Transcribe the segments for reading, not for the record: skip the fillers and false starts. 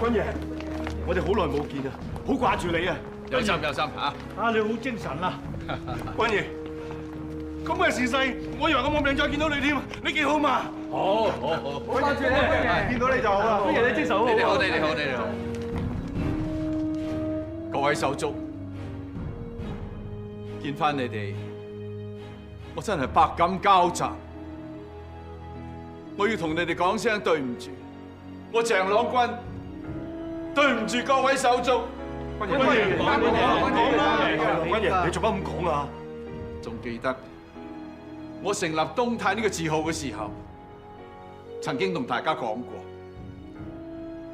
君爺，我哋好耐冇見啊，好掛住你啊！有心有心嚇。啊，你好精神啊！君爺，咁嘅時勢，我以為我冇命再見到你添，你幾好嘛？好，好掛住你，君爺，見到你就好啦。君爺，你精神好。你哋好，你哋好，你哋好。各位手足，見翻你哋，我真係百感交集。我要同你哋講聲對唔住，我鄭朗君對唔住各位手足。君爺，君爺，你做乜咁講啊？仲記得我成立東泰呢個字號嘅時候，曾經同大家講過，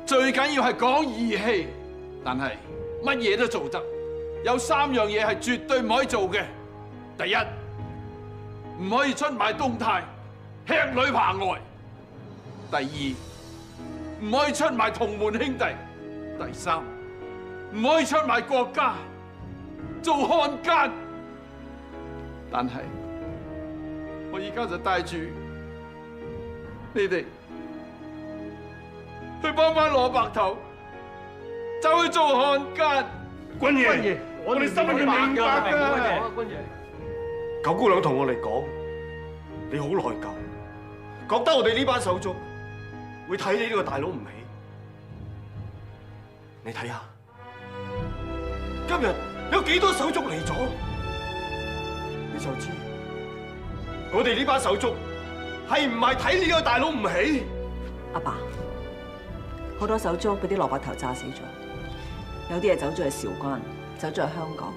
最緊要係講義氣，但係乜嘢都做得，有3樣嘢係絕對唔可以做嘅。第一，唔可以出賣東泰，吃裏扒外；第二，唔可以出賣同門兄弟；第三，唔可以出賣國家，做漢奸。但係我而家就帶住你哋去幫翻羅白頭，走去做漢奸。君爺，我哋心裏明白㗎。君爺，九姑娘同我哋講，你好內疚，覺得我哋呢班手足會睇你呢個大佬唔起。你睇下，今日有幾多手足嚟咗，你就知我哋呢班手足係唔係睇呢個大佬唔起。阿爸，好多手足俾啲蘿蔔頭炸死咗，有啲嘢走咗去韶關，走咗去香港，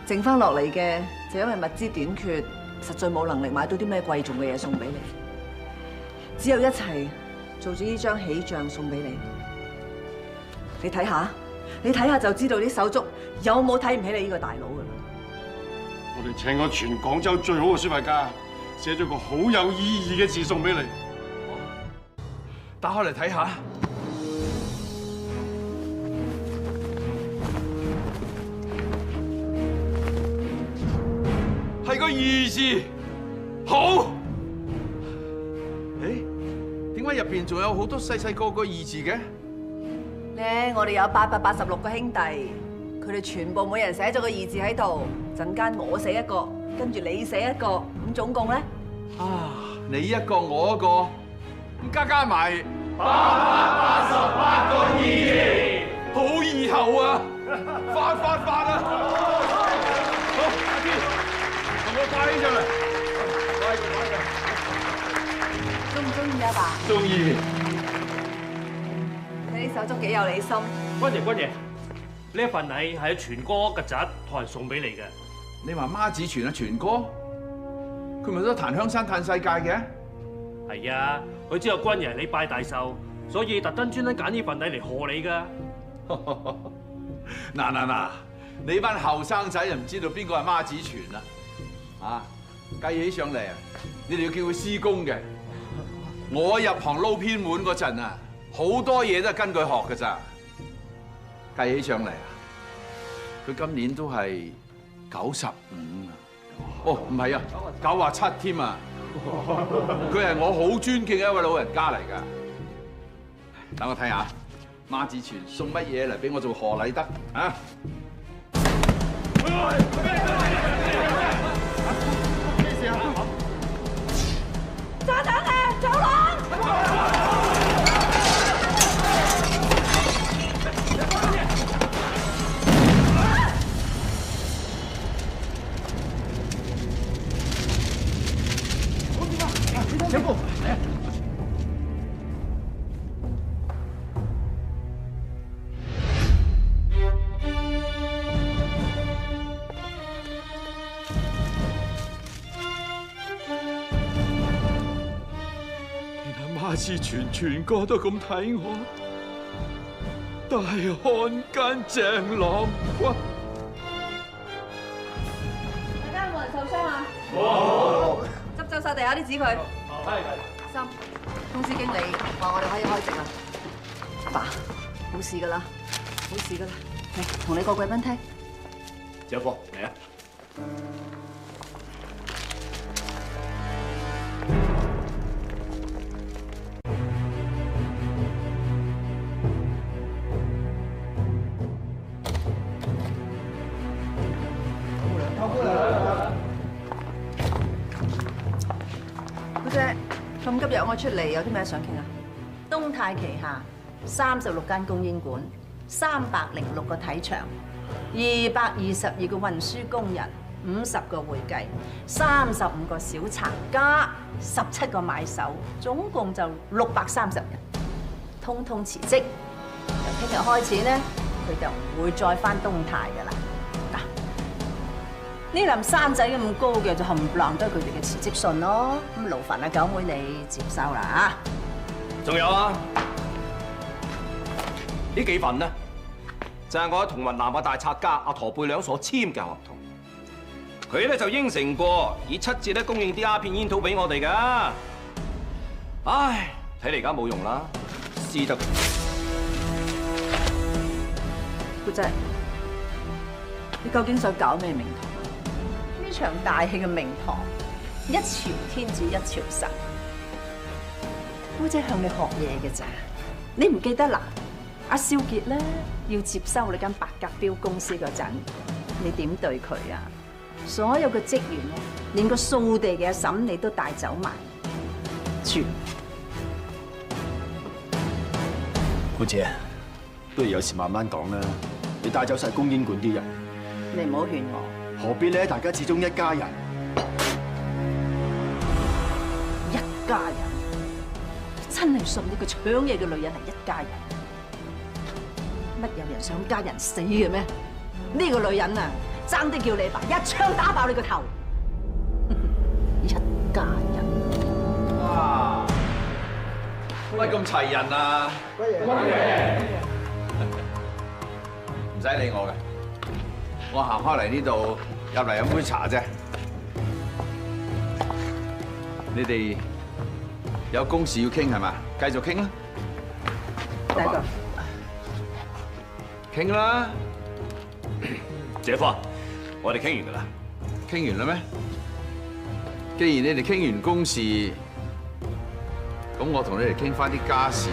剩翻落嚟嘅就因為物資短缺，實在冇能力買到啲咩貴重嘅嘢送俾你，只有一齊做咗呢張喜帳送俾你。你睇下，你睇下就知道啲手足有冇睇唔起你呢個大佬噶啦。我哋請咗全廣州最好嘅書法家，寫咗個好有意義嘅字送俾你。打開嚟睇下。係個義字，好。誒，點解入邊仲有好多細細個個義字嘅？咧，我哋有886個兄弟，佢哋全部每人寫咗個義字喺度。陣間我寫一個，跟住你寫一個，咁總共咧？啊，你一個我一個，咁加埋888個義字，好意頭啊！發啊！好，阿天，同我掛起上嚟，中唔中意啊，爸？中意。你啲手足幾有理心。君爺，呢一份禮係全哥嘅侄託人送俾你嘅。你話孖子傳啊，全哥，佢咪都檀香山歎世界嘅？係啊，佢知道君爺你拜大壽，所以特登專登揀呢份禮嚟賀你㗎。嗱，你班後生仔就唔知道邊個係孖子傳啦。啊，計起上嚟啊，你哋要叫佢師公嘅。我入行撈偏門嗰陣啊，好多嘢都係跟佢學㗎咋。計起上嚟啊，佢今年都係95啊！哦，唔係啊，97添啊！佢係我好尊敬嘅一位老人家嚟㗎。等我睇下，孖子傳送乜嘢嚟俾我做賀禮得啊？炸彈啊！走廊！小布，嚟啊！孖子傳全個都咁睇我，大漢奸鄭朗君。大家有冇人受傷啊？冇。執走晒地下啲紙佢。係。心，公司經理話我哋可以開席啦。爸，冇事噶啦，冇事噶啦。嚟，同你過貴賓廳。小波，嚟啊！姑姐，咁急約我出嚟，有啲咩想傾啊？東泰旗下36間供應館，306個體場，222個運輸工人，50個會計，35個小查加17個買手，總共就630人，通通辭職。由聽日開始咧，佢就唔會再返東泰㗎啦。嗱，呢冧山仔咁高嘅就冚唪唥都係佢哋嘅辭職信咯。咁勞煩阿九妹你接收啦嚇。仲有啊，呢幾份呢，就係我喺同雲南嘅大拆家阿駝貝兩所簽嘅合同。佢咧就應承過以7折咧供應啲鴉片煙土俾我哋噶。唉，睇嚟而家冇用啦，私得。姑姐，你究竟想搞咩名堂？呢場大戲嘅名堂，一朝天子一朝臣。姑姐向你學嘢嘅咋？你唔記得啦？阿少傑咧要接收你間白鴿標公司嗰陣，你點對佢啊？所有嘅職員咧，連個掃地嘅阿嬸你都帶走埋，住。姑姐，不如有時慢慢講啦。你帶走晒供應館啲人，你唔好勸我。何必咧？大家始終一家人。一家人，真係信呢個搶嘢嘅女人係一家人？乜有人想家人死嘅咩？呢個女人啊，爭啲叫你爸一槍打爆你個頭！一家人。哇！乜咁齊人啊？唔使理我嘅，我行開嚟呢度入嚟飲杯茶啫。你哋有公事要傾係嘛？繼續傾啦。大哥，傾啦，姐夫，我哋傾完噶啦。傾完啦咩？既然你哋傾完公事，咁我同你哋傾翻啲家事。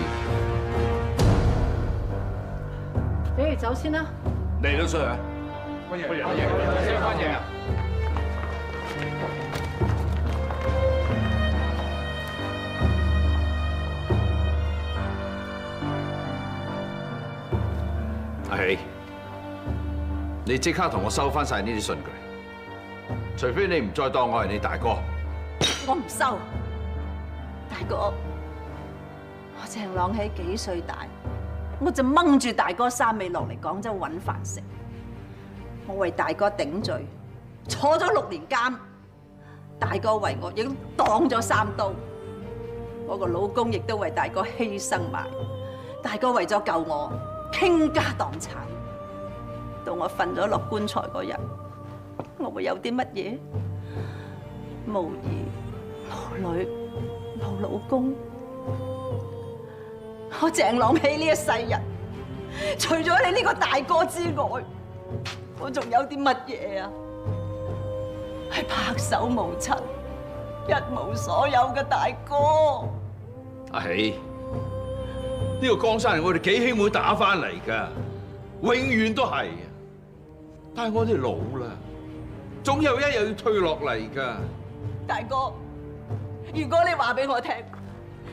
你哋走先啦。嚟到出去啊！歡迎，歡迎。阿喜，你即刻同我收翻晒呢啲信據，除非你唔再當我係你大哥。我唔收，大哥，我鄭朗喜幾歲大，我就掹住大哥衫尾落嚟廣州揾飯食。我為大哥頂罪，坐咗6年監，大哥為我亦都擋咗3刀。我個老公亦都為大哥犧牲埋，大哥為咗救我傾家蕩產。到我瞓咗落棺材嗰日，我會有啲乜嘢？無兒無女無老公，我鄭朗喜呢一世人，除咗你呢個大哥之外，我仲有啲乜嘢啊？係拍手無塵、一無所有嘅大哥。阿喜，呢個江山係我哋幾兄妹打翻嚟㗎，永遠都係。但係我哋老啦，總有一日要退落嚟㗎。大哥，如果你話俾我聽，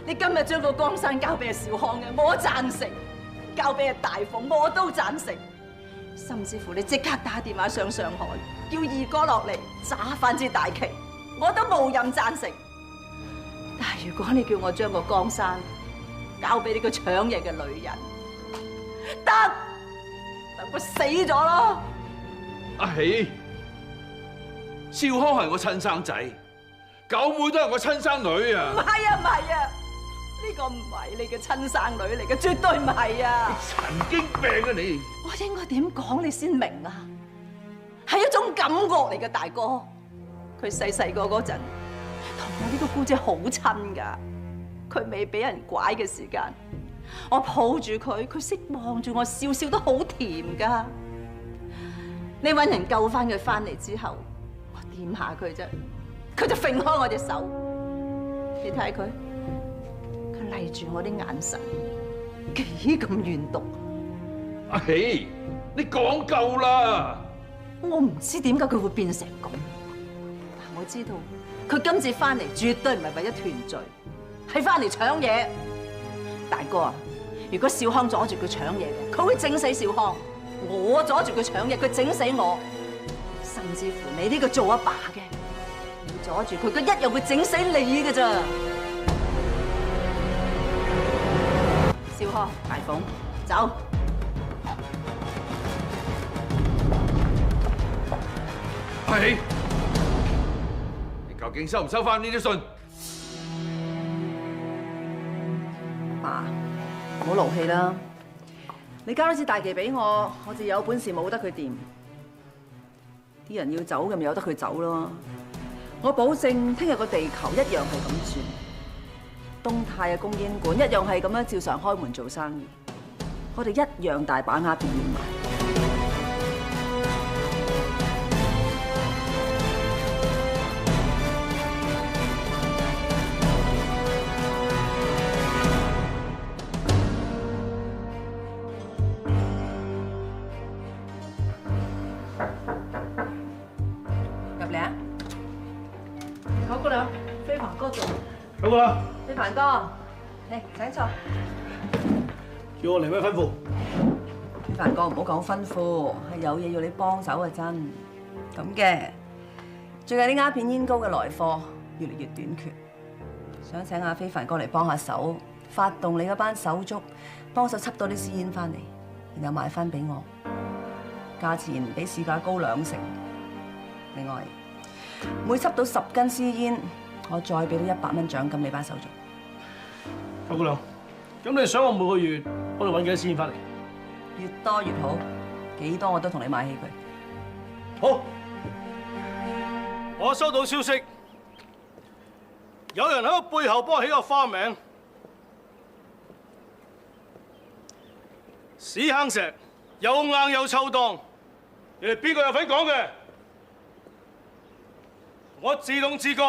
你今日將個江山交俾阿小康嘅，我贊成；交俾阿大鳳，我都贊成。甚至乎你即刻打電話上上海，叫二哥落嚟揸翻支大旗，我都無任贊成。但係如果你叫我將個江山交俾呢個搶嘢嘅女人，得，等佢死咗咯。阿喜，少康係我親生仔，九妹都係我親生女啊！唔係啊，唔係啊，呢個唔係你嘅親生女嚟嘅，絕對唔係啊！神經病啊你！我應該點講你先明啊？係一種感覺嚟嘅，大哥。佢細個嗰陣同我呢個姑姐好親㗎，佢未俾人拐嘅時間，我抱住佢，佢識望住我笑，笑得好甜㗎。你揾人救翻佢翻嚟之後，我掂下佢啫，佢就揈開我隻手。你睇佢，佢嚟住我啲眼神，幾咁怨毒。阿喜，你講夠啦！我唔知點解佢會變成咁，但我知道佢今次翻嚟絕對唔係為咗團聚，係翻嚟搶嘢。大哥啊，如果少康阻住佢搶嘢嘅，佢會整死少康；我阻住佢搶嘢，佢整死我。甚至乎你呢個做阿爸嘅，你阻住佢，佢一樣會整死你㗎咋。少康、大鳳，走。係，你究竟收唔收翻呢啲信？爸，唔好勞氣啦。你交多次大旗俾我，我就有本事冇得佢掂。啲人要走嘅咪由得佢走咯。我保證聽日個地球一樣係咁轉，東泰嘅供應館一樣係咁樣照常開門做生意，我哋一樣大把鴉片要賣。入嚟啊！九姑娘，飛鵬哥做。九姑娘，飛鵬哥，嚟請坐。叫我嚟咩吩咐？飛鵬哥唔好講吩咐，係有嘢要你幫手啊！真咁嘅。最近啲鴉片煙膏嘅來貨越嚟越短缺，想請阿飛鵬哥嚟幫下手，發動你嗰班手足，幫手輯多啲私煙翻嚟，然後賣翻俾我，價錢比市價高2成。另外，每輯到10斤私煙，我再俾到100蚊獎金你班手足。九姑娘，咁你想我每個月幫你揾幾多錢翻嚟？越多越好，幾多我都同你買起佢。好，我收到消息，有人喺個背後幫我起個花名，屎坑石又硬又臭檔，你哋邊個有份講嘅？我自動自覺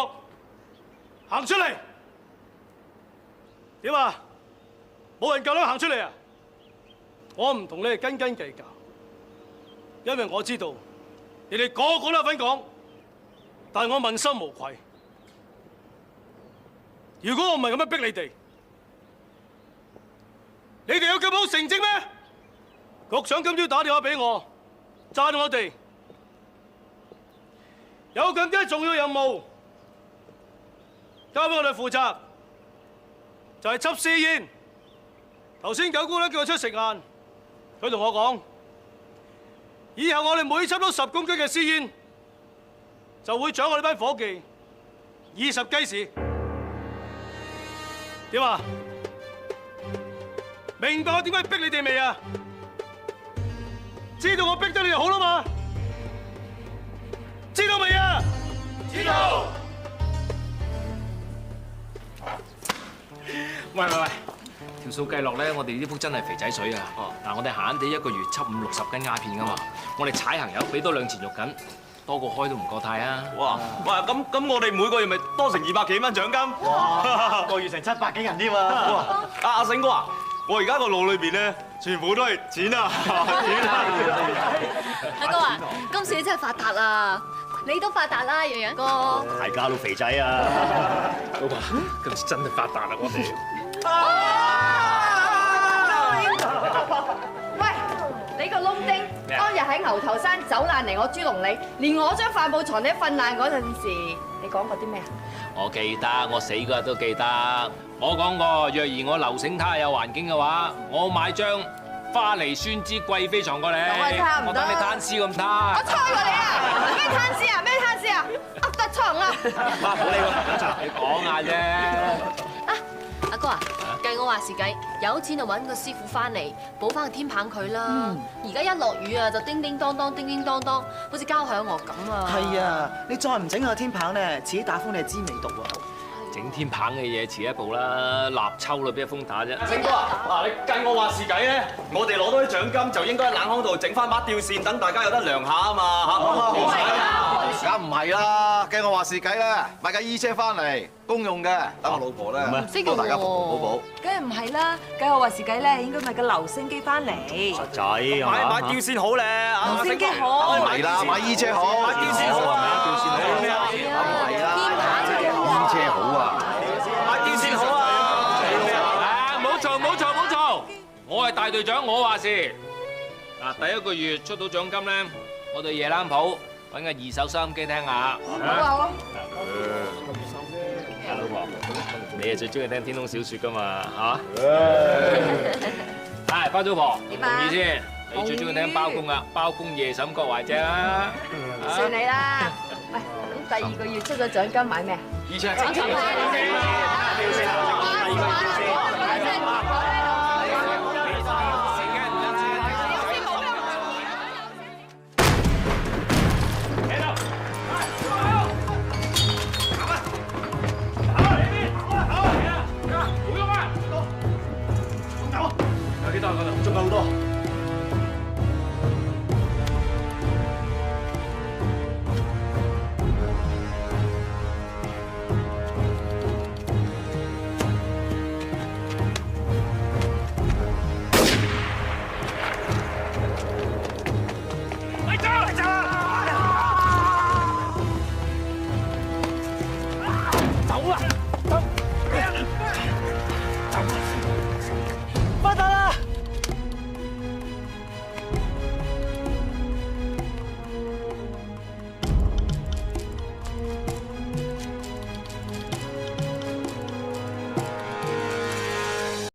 行出嚟，點啊？冇人夠膽行出嚟啊！我唔同你哋斤斤計較，因為我知道你哋個個都有份講，但係我問心無愧。如果我唔係咁樣逼你哋，你哋有咁好成績咩？局長今朝打電話俾我，讚我哋。有更加重要任務交俾我哋負責，就係緝私煙。頭先九姑娘叫我出食晏，佢同我講，以後我哋每緝到10公斤嘅私煙，就會獎我哋班伙計20雞士。點啊？明白我點解逼你哋未啊？知道我逼得你哋好啦嘛？知道未啊？知道。喂，條數計落咧，我哋呢幅真係肥仔水啊！嗱，我哋閒閒地一個月緝50-60斤鴉片噶嘛，我哋踩行油俾多2錢肉緊，多過開都唔過太啊！哇！咁我哋每個月咪多成200幾蚊獎金？哇！個月成700幾銀添啊！哇！阿醒哥啊，我而家個腦裏邊咧，全部都係錢啊！錢啊！阿哥啊，今次你真係發達啦！你都發達啦，洋洋哥。大家都肥仔啊！老婆，今次真係發達啦，我哋。喂，你個窿丁，當日喺牛頭山走爛嚟我豬籠里，連我張帆布床你瞓爛嗰陣時，你講過啲咩啊？我記得，我死嗰日都記得。我講過，若然我劉醒太有環境嘅話，我買張花梨酸枝貴妃床過嚟。我等你攤屍咁攤。我猜過你啊！咩攤屍啊？咩攤屍啊？噏得床啊！唔好理佢，你講下啫。阿哥啊，計我話事計，有錢就揾個師傅翻嚟補翻個天棚佢啦。而家一落雨啊，就叮叮當當，叮叮當當，好似交響樂咁啊！係啊，你再唔整個天棚咧，自己打風你係知味道喎。整天棚嘅嘢遲一步啦，立秋啦，邊有風打啫？星哥啊，嗱你計我話事計咧，我哋攞到啲獎金就應該喺冷巷度整翻把吊扇，等大家有得涼下啊嘛嚇！梗唔係啦，計我話事計咧，買架衣車翻嚟公用嘅，等我老婆咧幫大家服務好補。梗係唔係啦，計我話事計咧，應該買個留聲機翻嚟。實仔買吊扇好咧，留聲機好。係啦，買衣車好。買吊扇好啊！天棚係大隊長，我話事。嗱，第一個月出到獎金咧，我哋夜冷鋪揾個二手收音機聽下。好啊。老婆，你係最中意聽天空小説噶嘛？嚇？係包租婆，同意先。你最中意聽包公啊？包公夜審郭懷正啊！算你啦。喂，咁第二個月出咗獎金買咩啊？二尺。